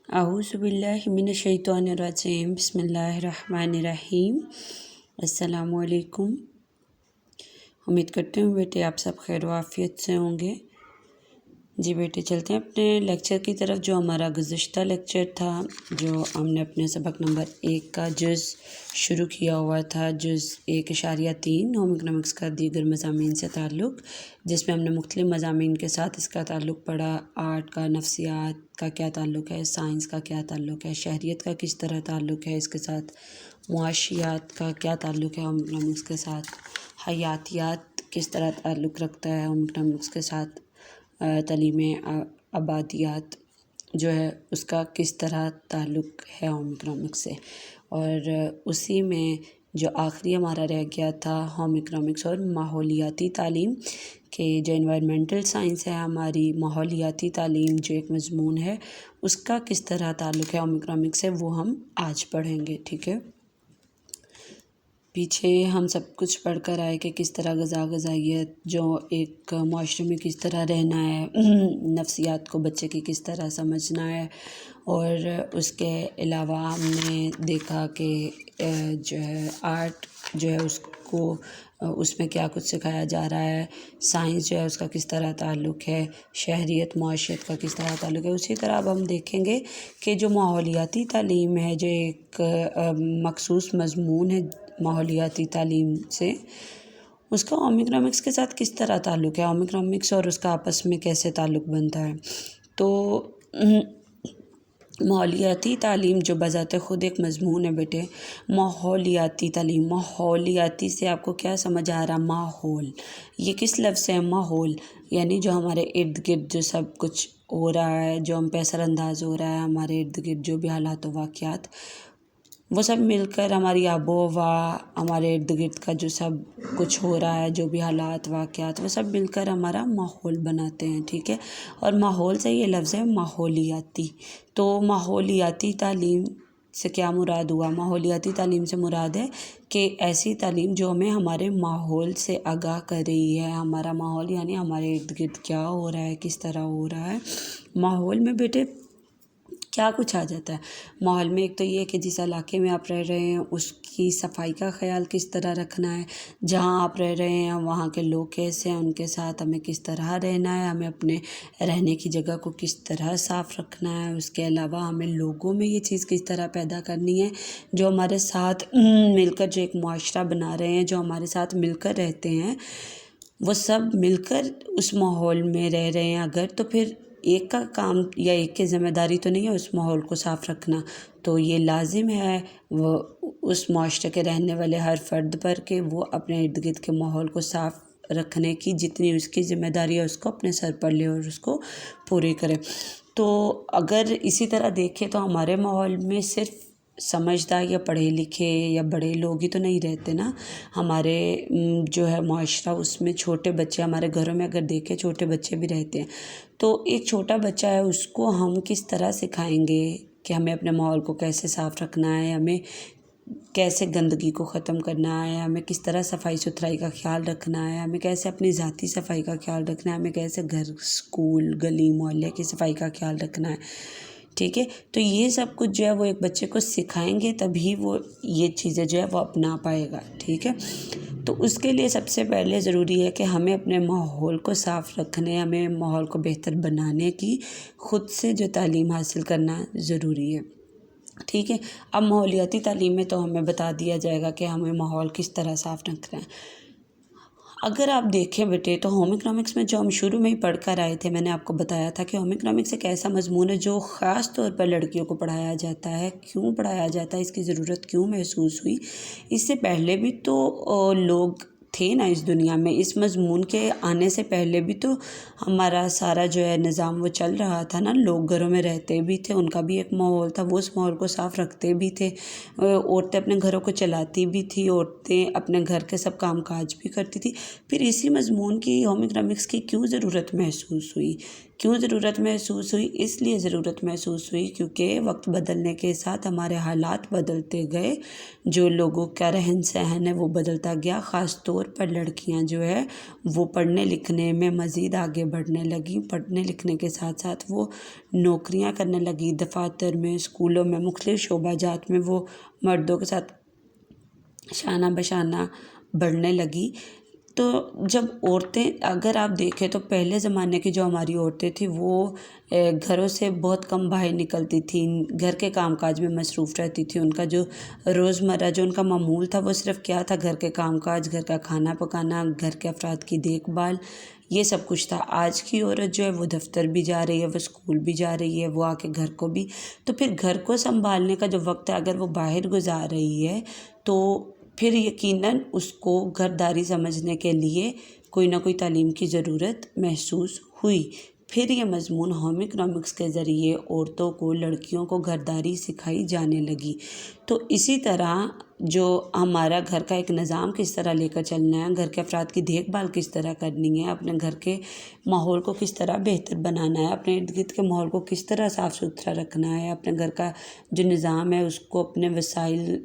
اعوذ باللہ من الشیطان الرجیم، بسم اللہ الرحمن الرحیم۔ السلام علیکم۔ امید کرتے ہوں بیٹے آپ سب خیر و عافیت سے ہوں گے۔ جی بیٹے چلتے ہیں اپنے لیکچر کی طرف۔ جو ہمارا گزشتہ لیکچر تھا، جو ہم نے اپنے سبق نمبر 1 کا جز شروع کیا ہوا تھا، جز 1.3 ہوم اکنامکس کا دیگر مضامین سے تعلق، جس میں ہم نے مختلف مضامین کے ساتھ اس کا تعلق پڑھا۔ آرٹ کا، نفسیات کا کیا تعلق ہے، سائنس کا کیا تعلق ہے، شہریت کا کس طرح تعلق ہے اس کے ساتھ، معاشیات کا کیا تعلق ہے ہوم اکنامکس کے ساتھ، حیاتیات کس طرح تعلق رکھتا ہے ہوم اکنامکس کے ساتھ، تعلیم آبادیات جو ہے اس کا کس طرح تعلق ہے ہوم اکنامکس سے، اور اسی میں جو آخری ہمارا رہ گیا تھا ہوم اکنامکس اور ماحولیاتی تعلیم، کہ جو انوائرمنٹل سائنس ہے ہماری، ماحولیاتی تعلیم جو ایک مضمون ہے، اس کا کس طرح تعلق ہے ہوم اکنامکس سے، وہ ہم آج پڑھیں گے، ٹھیک ہے۔ پیچھے ہم سب کچھ پڑھ کر آئے کہ کس طرح غذائیت جو ایک معاشرے میں کس طرح رہنا ہے، نفسیات کو بچے کی کس طرح سمجھنا ہے، اور اس کے علاوہ ہم نے دیکھا کہ جو ہے آرٹ جو ہے اس میں کیا کچھ سکھایا جا رہا ہے، سائنس جو ہے اس کا کس طرح تعلق ہے، شہریت معاشیت کا کس طرح تعلق ہے۔ اسی طرح اب ہم دیکھیں گے کہ جو ماحولیاتی تعلیم ہے، جو ایک مخصوص مضمون ہے ماحولیاتی تعلیم سے، اس کا ہوم اکنامکس کے ساتھ کس طرح تعلق ہے، ہوم اکنامکس اور اس کا آپس میں کیسے تعلق بنتا ہے۔ تو ماحولیاتی تعلیم جو بذات خود ایک مضمون ہے بیٹے، ماحولیاتی تعلیم، ماحولیاتی سے آپ کو کیا سمجھ آ رہا؟ ماحول، یہ کس لفظ سے ہے؟ ماحول، یعنی جو ہمارے ارد گرد جو سب کچھ ہو رہا ہے، جو ہم پہ اثر انداز ہو رہا ہے، ہمارے ارد گرد جو بھی حالات و واقعات، وہ سب مل کر ہماری آب و ہوا، ہمارے ارد گرد کا جو سب کچھ ہو رہا ہے، جو بھی حالات واقعات، وہ سب مل کر ہمارا ماحول بناتے ہیں، ٹھیک ہے۔ اور ماحول سے یہ لفظ ہے ماحولیاتی۔ تو ماحولیاتی تعلیم سے کیا مراد ہوا؟ ماحولیاتی تعلیم سے مراد ہے کہ ایسی تعلیم جو ہمیں ہمارے ماحول سے آگاہ کر رہی ہے۔ ہمارا ماحول یعنی ہمارے ارد گرد کیا ہو رہا ہے، کس طرح ہو رہا ہے۔ ماحول میں بیٹے کیا کچھ آ جاتا ہے؟ ماحول میں ایک تو یہ کہ جس علاقے میں آپ رہ رہے ہیں اس کی صفائی کا خیال کس طرح رکھنا ہے، جہاں آپ رہ رہے ہیں وہاں کے لوگ کیسے ہیں، ان کے ساتھ ہمیں کس طرح رہنا ہے، ہمیں اپنے رہنے کی جگہ کو کس طرح صاف رکھنا ہے۔ اس کے علاوہ ہمیں لوگوں میں یہ چیز کس طرح پیدا کرنی ہے، جو ہمارے ساتھ مل کر جو ایک معاشرہ بنا رہے ہیں، جو ہمارے ساتھ مل کر رہتے ہیں، وہ سب مل کر اس ماحول میں رہ رہے ہیں اگر، تو پھر ایک کا کام یا ایک کی ذمہ داری تو نہیں ہے اس ماحول کو صاف رکھنا، تو یہ لازم ہے وہ اس معاشرے کے رہنے والے ہر فرد پر کہ وہ اپنے ارد گرد کے ماحول کو صاف رکھنے کی جتنی اس کی ذمہ داری ہے اس کو اپنے سر پر لے اور اس کو پوری کرے۔ تو اگر اسی طرح دیکھیں تو ہمارے ماحول میں صرف سمجھدار یا پڑھے لکھے یا بڑے لوگ ہی تو نہیں رہتے نا، ہمارے جو ہے معاشرہ، اس میں چھوٹے بچے، ہمارے گھروں میں اگر دیکھیں چھوٹے بچے بھی رہتے ہیں، تو ایک چھوٹا بچہ ہے اس کو ہم کس طرح سکھائیں گے کہ ہمیں اپنے ماحول کو کیسے صاف رکھنا ہے، ہمیں کیسے گندگی کو ختم کرنا ہے، ہمیں کس طرح صفائی ستھرائی کا خیال رکھنا ہے، ہمیں کیسے اپنی ذاتی صفائی کا خیال رکھنا ہے، ہمیں کیسے گھر، اسکول، گلی محلے کی صفائی کا خیال رکھنا ہے، ٹھیک ہے۔ تو یہ سب کچھ جو ہے وہ ایک بچے کو سکھائیں گے تبھی وہ یہ چیزیں جو ہے وہ اپنا پائے گا، ٹھیک ہے۔ تو اس کے لیے سب سے پہلے ضروری ہے کہ ہمیں اپنے ماحول کو صاف رکھنے، ہمیں ماحول کو بہتر بنانے کی خود سے جو تعلیم حاصل کرنا ضروری ہے، ٹھیک ہے۔ اب ماحولیاتی تعلیم میں تو ہمیں بتا دیا جائے گا کہ ہمیں ماحول کس طرح صاف رکھنا ہے۔ اگر آپ دیکھیں بیٹے تو ہوم اکنامکس میں جو ہم شروع میں ہی پڑھ کر آئے تھے، میں نے آپ کو بتایا تھا کہ ہوم اکنامکس ایک ایسا مضمون ہے جو خاص طور پر لڑکیوں کو پڑھایا جاتا ہے۔ کیوں پڑھایا جاتا ہے، اس کی ضرورت کیوں محسوس ہوئی؟ اس سے پہلے بھی تو لوگ تھے نا اس دنیا میں، اس مضمون کے آنے سے پہلے بھی تو ہمارا سارا جو ہے نظام وہ چل رہا تھا نا، لوگ گھروں میں رہتے بھی تھے، ان کا بھی ایک ماحول تھا، وہ اس ماحول کو صاف رکھتے بھی تھے، عورتیں اپنے گھروں کو چلاتی بھی تھی، عورتیں اپنے گھر کے سب کام کاج بھی کرتی تھی۔ پھر اسی مضمون کی، ہوم اکنامکس کی کیوں ضرورت محسوس ہوئی کیوں ضرورت محسوس ہوئی؟ اس لیے ضرورت محسوس ہوئی کیونکہ وقت بدلنے کے ساتھ ہمارے حالات بدلتے گئے، جو لوگوں کا رہن سہن ہے وہ بدلتا گیا، خاص طور پر لڑکیاں جو ہے وہ پڑھنے لکھنے میں مزید آگے بڑھنے لگیں، پڑھنے لکھنے کے ساتھ ساتھ وہ نوکریاں کرنے لگی، دفاتر میں، اسکولوں میں، مختلف شعبہ جات میں وہ مردوں کے ساتھ شانہ بشانہ بڑھنے لگی۔ تو جب عورتیں، اگر آپ دیکھیں تو پہلے زمانے کی جو ہماری عورتیں تھیں وہ گھروں سے بہت کم باہر نکلتی تھیں، گھر کے کام کاج میں مصروف رہتی تھیں، ان کا جو روزمرہ جو ان کا معمول تھا وہ صرف کیا تھا؟ گھر کے کام کاج، گھر کا کھانا پکانا، گھر کے افراد کی دیکھ بھال، یہ سب کچھ تھا۔ آج کی عورت جو ہے وہ دفتر بھی جا رہی ہے، وہ اسکول بھی جا رہی ہے، وہ آ کے گھر کو بھی، تو پھر گھر کو سنبھالنے کا جو وقت ہے اگر وہ باہر گزار رہی ہے تو پھر یقیناً اس کو گھرداری سمجھنے کے لیے کوئی نہ کوئی تعلیم کی ضرورت محسوس ہوئی۔ پھر یہ مضمون ہوم اکنامکس کے ذریعے عورتوں کو، لڑکیوں کو گھرداری سکھائی جانے لگی۔ تو اسی طرح جو ہمارا گھر کا ایک نظام کس طرح لے کر چلنا ہے، گھر کے افراد کی دیکھ بھال کس طرح کرنی ہے، اپنے گھر کے ماحول کو کس طرح بہتر بنانا ہے، اپنے ارد گرد کے ماحول کو کس طرح صاف ستھرا رکھنا ہے، اپنے گھر کا جو نظام ہے اس کو اپنے وسائل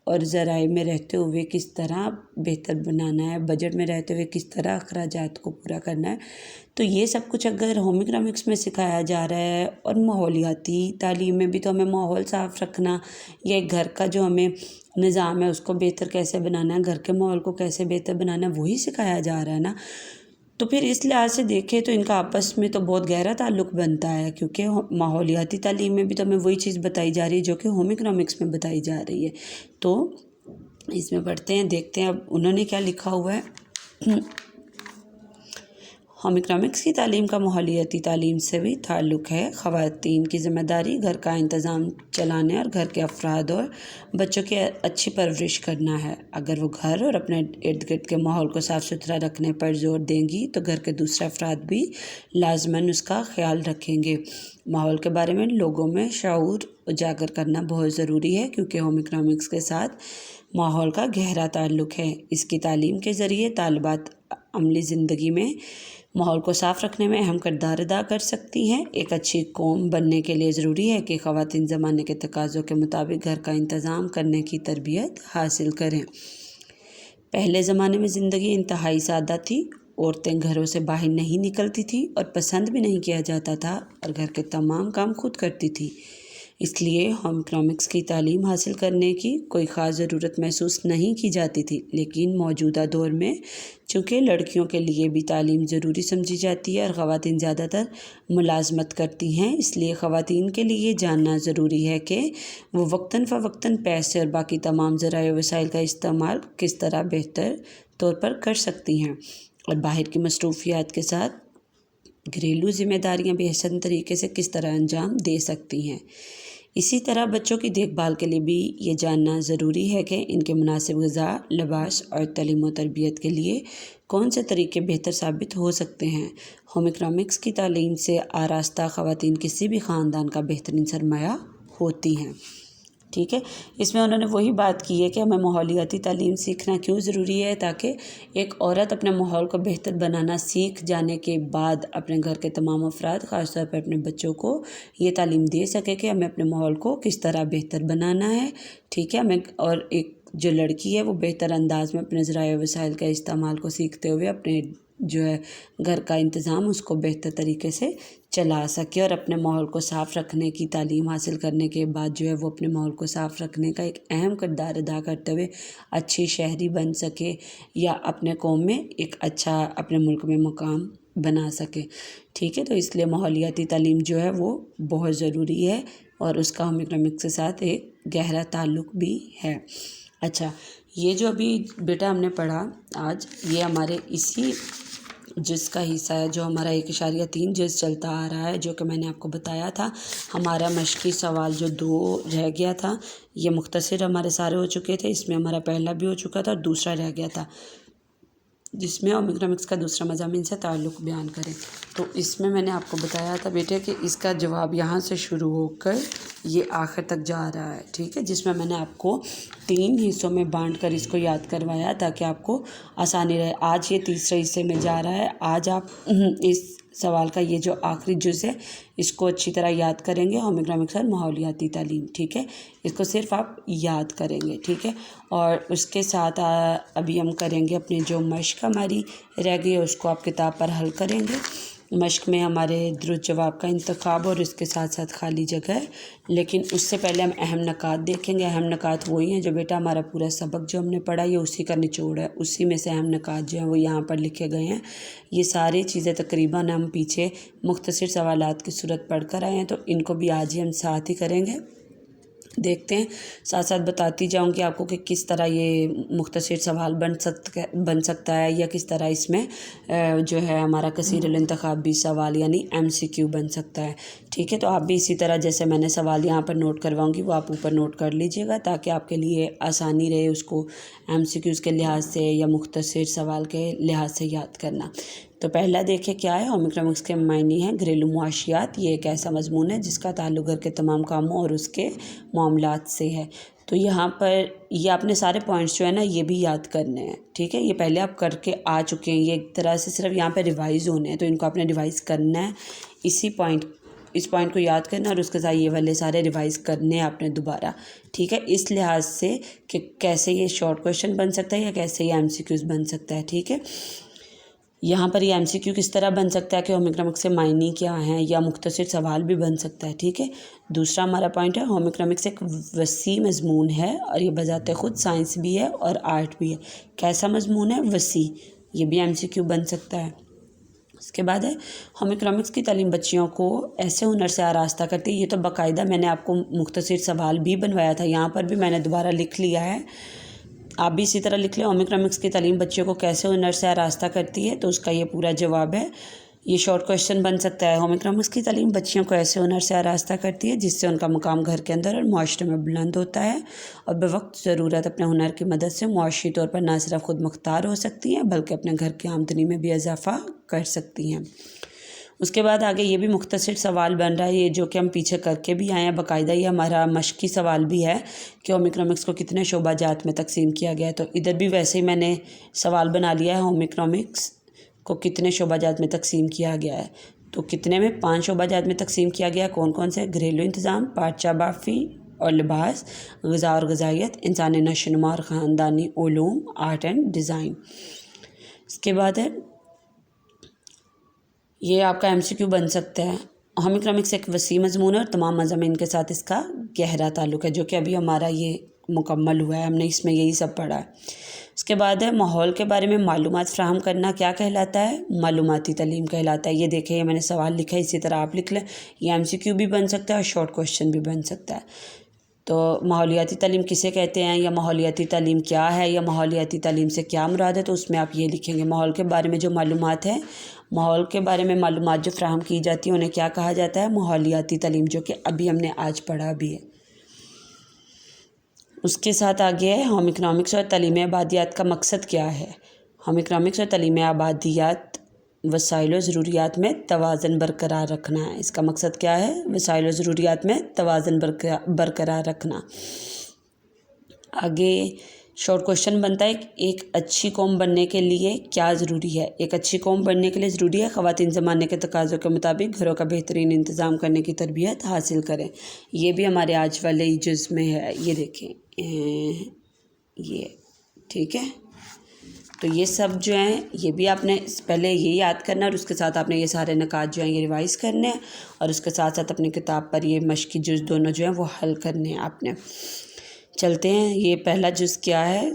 اور ذرائع میں رہتے ہوئے کس طرح بہتر بنانا ہے، بجٹ میں رہتے ہوئے کس طرح اخراجات کو پورا کرنا ہے، تو یہ سب کچھ اگر ہوم اکنامکس میں سکھایا جا رہا ہے، اور ماحولیاتی تعلیم میں بھی تو ہمیں ماحول صاف رکھنا، یا گھر کا جو ہمیں نظام ہے اس کو بہتر کیسے بنانا ہے، گھر کے ماحول کو کیسے بہتر بنانا ہے، وہی سکھایا جا رہا ہے نا۔ تو پھر اس لحاظ سے دیکھیں تو ان کا آپس میں تو بہت گہرا تعلق بنتا ہے، کیونکہ ماحولیاتی تعلیم میں بھی تو ہمیں وہی چیز بتائی جا رہی ہے جو کہ ہوم اکنامکس میں بتائی جا رہی ہے۔ تو اس میں پڑھتے ہیں، دیکھتے ہیں اب انہوں نے کیا لکھا ہوا ہے۔ ہوم اکنامکس کی تعلیم کا ماحولیاتی تعلیم سے بھی تعلق ہے۔ خواتین کی ذمہ داری گھر کا انتظام چلانے اور گھر کے افراد اور بچوں کی اچھی پرورش کرنا ہے۔ اگر وہ گھر اور اپنے ارد گرد کے ماحول کو صاف ستھرا رکھنے پر زور دیں گی تو گھر کے دوسرے افراد بھی لازماً اس کا خیال رکھیں گے۔ ماحول کے بارے میں لوگوں میں شعور اجاگر کرنا بہت ضروری ہے، کیونکہ ہوم اکنامکس کے ساتھ ماحول کا گہرا تعلق ہے۔ اس کی تعلیم کے ذریعے طالبات عملی زندگی میں ماحول کو صاف رکھنے میں اہم کردار ادا کر سکتی ہیں۔ ایک اچھی قوم بننے کے لیے ضروری ہے کہ خواتین زمانے کے تقاضوں کے مطابق گھر کا انتظام کرنے کی تربیت حاصل کریں۔ پہلے زمانے میں زندگی انتہائی سادہ تھی، عورتیں گھروں سے باہر نہیں نکلتی تھیں اور پسند بھی نہیں کیا جاتا تھا، اور گھر کے تمام کام خود کرتی تھی۔ اس لیے ہوم اکنامکس کی تعلیم حاصل کرنے کی کوئی خاص ضرورت محسوس نہیں کی جاتی تھی، لیکن موجودہ دور میں چونکہ لڑکیوں کے لیے بھی تعلیم ضروری سمجھی جاتی ہے اور خواتین زیادہ تر ملازمت کرتی ہیں، اس لیے خواتین کے لیے جاننا ضروری ہے کہ وہ وقتاً فوقتاً پیسے اور باقی تمام ذرائع و وسائل کا استعمال کس طرح بہتر طور پر کر سکتی ہیں، اور باہر کی مصروفیات کے ساتھ گھریلو ذمہ داریاں بھی احسن طریقے سے کس طرح انجام دے سکتی ہیں۔ اسی طرح بچوں کی دیکھ بھال کے لیے بھی یہ جاننا ضروری ہے کہ ان کے مناسب غذا، لباس اور تعلیم و تربیت کے لیے کون سے طریقے بہتر ثابت ہو سکتے ہیں۔ ہوم اکنامکس کی تعلیم سے آراستہ خواتین کسی بھی خاندان کا بہترین سرمایہ ہوتی ہیں۔ ٹھیک ہے، اس میں انہوں نے وہی بات کی ہے کہ ہمیں ماحولیاتی تعلیم سیکھنا کیوں ضروری ہے، تاکہ ایک عورت اپنے ماحول کو بہتر بنانا سیکھ جانے کے بعد اپنے گھر کے تمام افراد، خاص طور پر اپنے بچوں کو یہ تعلیم دے سکے کہ ہمیں اپنے ماحول کو کس طرح بہتر بنانا ہے۔ ٹھیک ہے، ہمیں، اور ایک جو لڑکی ہے وہ بہتر انداز میں اپنے ذرائع وسائل کا استعمال کو سیکھتے ہوئے اپنے جو ہے گھر کا انتظام اس کو بہتر طریقے سے چلا سکے، اور اپنے ماحول کو صاف رکھنے کی تعلیم حاصل کرنے کے بعد جو ہے وہ اپنے ماحول کو صاف رکھنے کا ایک اہم کردار ادا کرتے ہوئے اچھی شہری بن سکے، یا اپنے قوم میں ایک اچھا اپنے ملک میں مقام بنا سکے۔ ٹھیک ہے، تو اس لیے ماحولیاتی تعلیم جو ہے وہ بہت ضروری ہے، اور اس کا ہوم اکنامکس کے ساتھ ایک گہرا تعلق بھی ہے۔ اچھا، یہ جو ابھی بیٹا ہم نے پڑھا آج، یہ ہمارے اسی جز کا حصہ ہے جو ہمارا 1.3 جز چلتا آ رہا ہے، جو کہ میں نے آپ کو بتایا تھا۔ ہمارا مشقی سوال جو 2 رہ گیا تھا، یہ مختصر ہمارے سارے ہو چکے تھے، اس میں ہمارا پہلا بھی ہو چکا تھا اور دوسرا رہ گیا تھا، جس میں ہوم اکنامکس کا دوسرا مضامین سے تعلق بیان کریں۔ تو اس میں نے آپ کو بتایا تھا بیٹے کہ اس کا جواب یہاں سے شروع ہو کر یہ آخر تک جا رہا ہے، ٹھیک ہے، جس میں نے آپ کو 3 حصوں میں بانٹ کر اس کو یاد کروایا تاکہ آپ کو آسانی رہے۔ آج یہ تیسرے حصے میں جا رہا ہے۔ آج آپ اس سوال کا یہ جو آخری جز ہے اس کو اچھی طرح یاد کریں گے، ہوم اکنامکس اور ماحولیاتی تعلیم، ٹھیک ہے، اس کو صرف آپ یاد کریں گے، ٹھیک ہے۔ اور اس کے ساتھ ابھی ہم کریں گے اپنی جو مشق ہماری رہ گئی ہے اس کو آپ کتاب پر حل کریں گے۔ مشق میں ہمارے درست جواب کا انتخاب اور اس کے ساتھ ساتھ خالی جگہ ہے، لیکن اس سے پہلے ہم اہم نکات دیکھیں گے۔ اہم نکات وہی ہیں جو بیٹا ہمارا پورا سبق جو ہم نے پڑھا یہ اسی کا نچوڑ ہے، اسی میں سے اہم نکات جو ہیں وہ یہاں پر لکھے گئے ہیں۔ یہ ساری چیزیں تقریباً ہم پیچھے مختصر سوالات کی صورت پڑھ کر آئے ہیں، تو ان کو بھی آج ہی ہم ساتھ ہی کریں گے۔ دیکھتے ہیں، ساتھ ساتھ بتاتی جاؤں گی آپ کو کہ کس طرح یہ مختصر سوال بن سکتا ہے یا کس طرح اس میں جو ہے ہمارا کثیر الانتخاب بھی سوال یعنی MCQ بن سکتا ہے، ٹھیک ہے۔ تو آپ بھی اسی طرح جیسے میں نے سوال یہاں پر نوٹ کرواؤں گی وہ آپ اوپر نوٹ کر لیجئے گا تاکہ آپ کے لیے آسانی رہے اس کو MCQs کے لحاظ سے یا مختصر سوال کے لحاظ سے یاد کرنا۔ تو پہلا دیکھیں کیا ہے، ہوم اکنامکس کے معنی ہیں گھریلو معاشیات۔ یہ ایک ایسا مضمون ہے جس کا تعلق گھر کے تمام کاموں اور اس کے معاملات سے ہے۔ تو یہاں پر یہ آپ نے سارے پوائنٹس جو ہے نا یہ بھی یاد کرنے ہیں، ٹھیک ہے، یہ پہلے آپ کر کے آ چکے ہیں، یہ ایک طرح سے صرف یہاں پہ ریوائز ہونے ہیں، تو ان کو آپ نے ریوائز کرنا ہے، اس پوائنٹ کو یاد کرنا اور اس کے ساتھ یہ والے سارے ریوائز کرنے ہیں آپ نے دوبارہ، ٹھیک ہے، اس لحاظ سے کہ کیسے یہ شارٹ کویشچن بن سکتا ہے یا کیسے یہ MCQs بن سکتا ہے، ٹھیک ہے۔ یہاں پر یہ MCQ کس طرح بن سکتا ہے کہ ہوم اکنامکس سے معنی کیا ہیں یا مختصر سوال بھی بن سکتا ہے، ٹھیک ہے۔ دوسرا ہمارا پوائنٹ ہے ہوم اکنامکس ایک وسیع مضمون ہے اور یہ بذات خود سائنس بھی ہے اور آرٹ بھی ہے۔ کیسا مضمون ہے؟ وسیع، یہ بھی MCQ بن سکتا ہے۔ اس کے بعد ہے ہوم اکنامکس کی تعلیم بچیوں کو ایسے ہنر سے آراستہ کرتی ہے۔ یہ تو باقاعدہ میں نے آپ کو مختصر سوال بھی بنوایا تھا، یہاں پر بھی میں نے دوبارہ لکھ لیا ہے، آپ بھی اسی طرح لکھ لیں۔ ہوم اکنامکس کی تعلیم بچوں کو کیسے ہنر سے آراستہ کرتی ہے، تو اس کا یہ پورا جواب ہے۔ یہ شارٹ کویشچن بن سکتا ہے، ہوم اکنامکس کی تعلیم بچیوں کو ایسے ہنر سے آراستہ کرتی ہے جس سے ان کا مقام گھر کے اندر اور معاشرے میں بلند ہوتا ہے اور بوقت ضرورت اپنے ہنر کی مدد سے معاشی طور پر نہ صرف خود مختار ہو سکتی ہیں بلکہ اپنے گھر کی آمدنی میں بھی اضافہ کر سکتی ہیں۔ اس کے بعد آگے یہ بھی مختصر سوال بن رہا ہے، یہ جو کہ ہم پیچھے کر کے بھی آئے ہیں باقاعدہ، یہ ہمارا مشقی سوال بھی ہے کہ ہوم اکنامکس کو کتنے شعبہ جات میں تقسیم کیا گیا ہے۔ تو ادھر بھی ویسے ہی میں نے سوال بنا لیا ہے، ہوم اکنامکس کو کتنے شعبہ جات میں تقسیم کیا گیا ہے، تو کتنے میں 5 شعبہ جات میں تقسیم کیا گیا ہے۔ کون کون سے؟ گھریلو انتظام، پاٹچہ بافی اور لباس، غذا اور غذائیت، انسانی نشو و نما اور خاندانی علوم، آرٹ اینڈ ڈیزائن۔ اس کے بعد ہے یہ آپ کا MCQ بن سکتا ہے، ہوم اکنامکس ایک وسیع مضمون ہے اور تمام مضامین کے ساتھ اس کا گہرا تعلق ہے، جو کہ ابھی ہمارا یہ مکمل ہوا ہے، ہم نے اس میں یہی سب پڑھا ہے۔ اس کے بعد ہے ماحول کے بارے میں معلومات فراہم کرنا کیا کہلاتا ہے؟ معلوماتی تعلیم کہلاتا ہے۔ یہ دیکھیں یہ میں نے سوال لکھا ہے، اسی طرح آپ لکھ لیں، یہ MCQ بھی بن سکتا ہے اور شارٹ کویشچن بھی بن سکتا ہے۔ تو ماحولیاتی تعلیم کسے کہتے ہیں یا ماحولیاتی تعلیم کیا ہے یا ماحولیاتی تعلیم سے کیا مراد ہے، تو اس میں آپ یہ لکھیں گے ماحول کے بارے میں جو معلومات ہیں، ماحول کے بارے میں معلومات جو فراہم کی جاتی ہیں انہیں کیا کہا جاتا ہے؟ ماحولیاتی تعلیم، جو کہ ابھی ہم نے آج پڑھا بھی ہے۔ اس کے ساتھ آگے ہے ہوم اکنامکس اور تعلیم آبادیات کا مقصد کیا ہے۔ ہوم اکنامکس اور تعلیم آبادیات وسائل و ضروریات میں توازن برقرار رکھنا ہے۔ اس کا مقصد کیا ہے؟ وسائل و ضروریات میں توازن برقرار رکھنا۔ آگے شارٹ کویشچن بنتا ہے ایک اچھی قوم بننے کے لیے کیا ضروری ہے؟ ایک اچھی قوم بننے کے لیے ضروری ہے خواتین زمانے کے تقاضوں کے مطابق گھروں کا بہترین انتظام کرنے کی تربیت حاصل کریں۔ یہ بھی ہمارے آج والے جز میں ہے، یہ دیکھیں یہ، ٹھیک ہے۔ تو یہ سب جو ہیں یہ بھی آپ نے پہلے یہ یاد کرنا اور اس کے ساتھ آپ نے یہ سارے نکات جو ہیں یہ ریوائز کرنے ہیں اور اس کے ساتھ ساتھ اپنی کتاب پر یہ مشقی جز دونوں جو ہیں وہ حل کرنے ہیں آپ نے۔ چلتے ہیں، یہ پہلا جز کیا ہے؟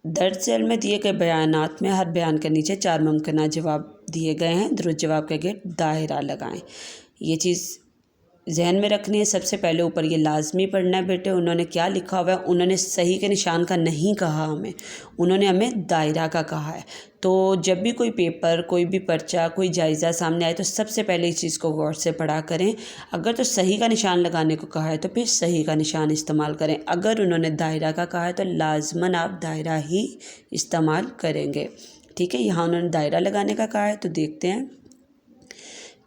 درج ذیل میں دیے گئے بیانات میں ہر بیان کے نیچے 4 ممکنہ جواب دیے گئے ہیں، درست جواب کے گرد دائرہ لگائیں۔ یہ چیز ذہن میں رکھنی ہے۔ سب سے پہلے اوپر یہ لازمی پڑھنا ہے بیٹے، انہوں نے کیا لکھا ہوا ہے، انہوں نے صحیح کے نشان کا نہیں کہا ہمیں، انہوں نے ہمیں دائرہ کا کہا ہے۔ تو جب بھی کوئی پیپر، کوئی بھی پرچہ، کوئی جائزہ سامنے آئے تو سب سے پہلے اس چیز کو غور سے پڑھا کریں۔ اگر تو صحیح کا نشان لگانے کو کہا ہے تو پھر صحیح کا نشان استعمال کریں، اگر انہوں نے دائرہ کا کہا ہے تو لازماً آپ دائرہ ہی استعمال کریں گے، ٹھیک ہے۔ یہاں انہوں نے دائرہ لگانے کا کہا ہے تو دیکھتے ہیں